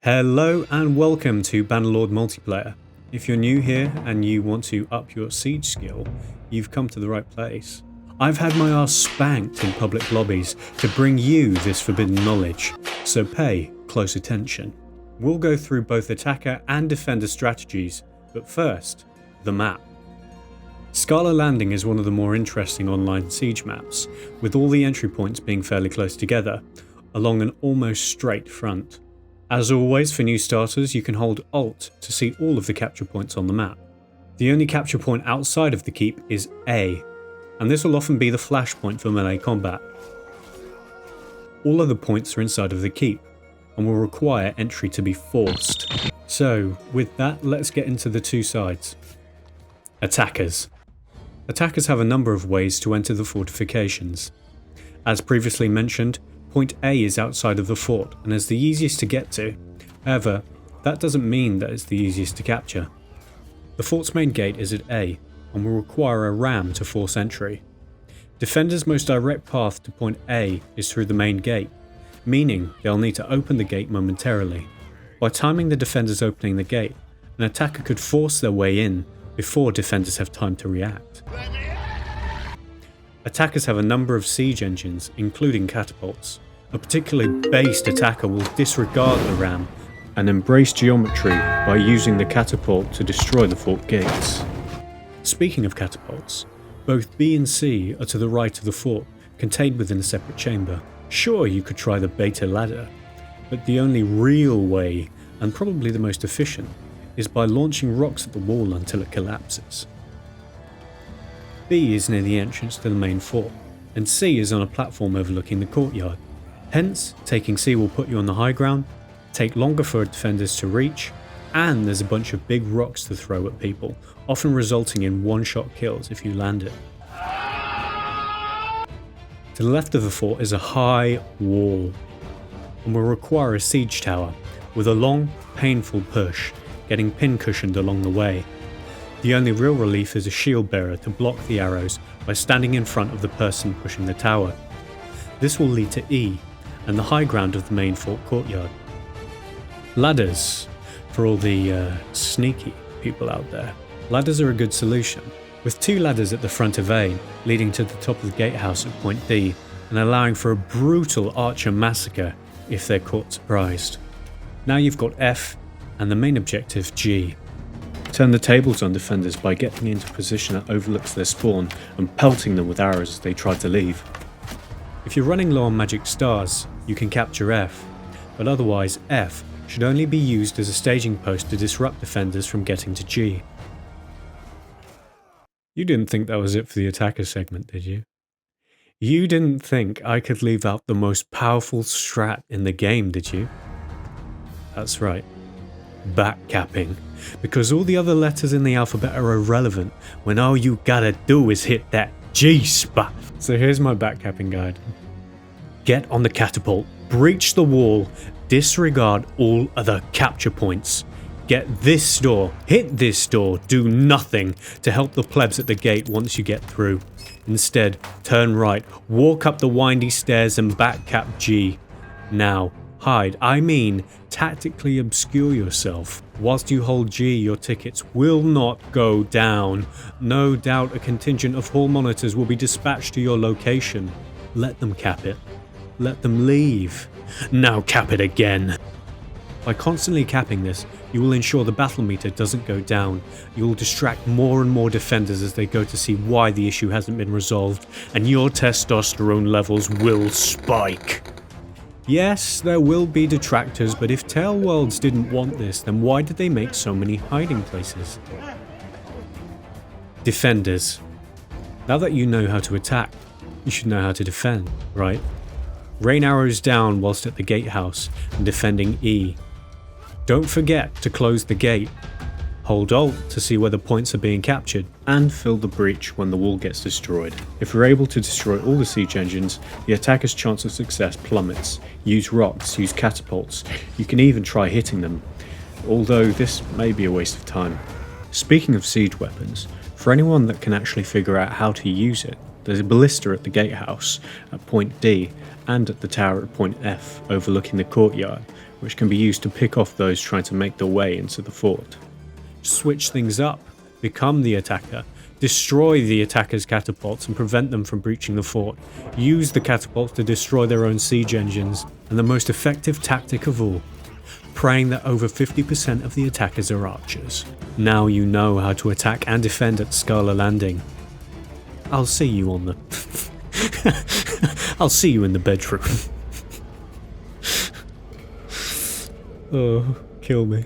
Hello and welcome to Bannerlord multiplayer. If you're new here and you want to up your siege skill, you've come to the right place. I've had my arse spanked in public lobbies to bring you this forbidden knowledge, so pay close attention. We'll go through both attacker and defender strategies, but first, the map. Skala Landing is one of the more interesting online siege maps, with all the entry points being fairly close together, along an almost straight front. As always, for new starters, you can hold Alt to see all of the capture points on the map. The only capture point outside of the keep is A, and this will often be the flashpoint for melee combat. All other points are inside of the keep, and will require entry to be forced. So, with that, let's get into the two sides. Attackers. Attackers have a number of ways to enter the fortifications. As previously mentioned, Point A is outside of the fort and is the easiest to get to. However, that doesn't mean that it's the easiest to capture. The fort's main gate is at A and will require a ram to force entry. Defenders' most direct path to point A is through the main gate, meaning they'll need to open the gate momentarily. By timing the defenders opening the gate, an attacker could force their way in before defenders have time to react. Attackers have a number of siege engines, including catapults. A particularly based attacker will disregard the ram and embrace geometry by using the catapult to destroy the fort gates. Speaking of catapults, both B and C are to the right of the fort, contained within a separate chamber. Sure, you could try the beta ladder, but the only real way, and probably the most efficient, is by launching rocks at the wall until it collapses. B is near the entrance to the main fort, and C is on a platform overlooking the courtyard. Hence, taking C will put you on the high ground, take longer for defenders to reach, and there's a bunch of big rocks to throw at people, often resulting in one-shot kills if you land it. To the left of the fort is a high wall, and will require a siege tower, with a long, painful push, getting pin-cushioned along the way. The only real relief is a shield bearer to block the arrows by standing in front of the person pushing the tower. This will lead to E, and the high ground of the main fort courtyard. Ladders, for all the sneaky people out there. Ladders are a good solution, with two ladders at the front of A, leading to the top of the gatehouse at point D, and allowing for a brutal archer massacre if they're caught surprised. Now you've got F, and the main objective G. Turn the tables on defenders by getting into a position that overlooks their spawn and pelting them with arrows as they try to leave. If you're running low on magic stars, you can capture F, but otherwise F should only be used as a staging post to disrupt defenders from getting to G. You didn't think that was it for the attacker segment, did you? You didn't think I could leave out the most powerful strat in the game, did you? That's right. Backcapping, because all the other letters in the alphabet are irrelevant when all you gotta do is hit that G spot. So here's my backcapping guide. Get on the catapult, breach the wall, disregard all other capture points. Get this door, hit this door, do nothing to help the plebs at the gate once you get through. Instead, turn right, walk up the windy stairs and backcap G. Now, hide, I mean tactically obscure yourself. Whilst you hold G, your tickets will not go down. No doubt a contingent of hall monitors will be dispatched to your location. Let them cap it. Let them leave. Now cap it again. By constantly capping this, you will ensure the battle meter doesn't go down. You will distract more and more defenders as they go to see why the issue hasn't been resolved, and your testosterone levels will spike. Yes, there will be detractors, but if Tale Worlds didn't want this, then why did they make so many hiding places? Defenders. Now that you know how to attack, you should know how to defend, right? Rain arrows down whilst at the gatehouse and defending E. Don't forget to close the gate. Hold Alt to see whether points are being captured, and fill the breach when the wall gets destroyed. If you're able to destroy all the siege engines, the attacker's chance of success plummets. Use rocks, use catapults, you can even try hitting them, although this may be a waste of time. Speaking of siege weapons, for anyone that can actually figure out how to use it, there's a ballista at the gatehouse at point D and at the tower at point F overlooking the courtyard, which can be used to pick off those trying to make their way into the fort. Switch things up, become the attacker, destroy the attacker's catapults and prevent them from breaching the fort, use the catapults to destroy their own siege engines, and the most effective tactic of all, praying that over 50% of the attackers are archers. Now you know how to attack and defend at Skala Landing. I'll see you on the... I'll see you in the bedroom. Oh, kill me.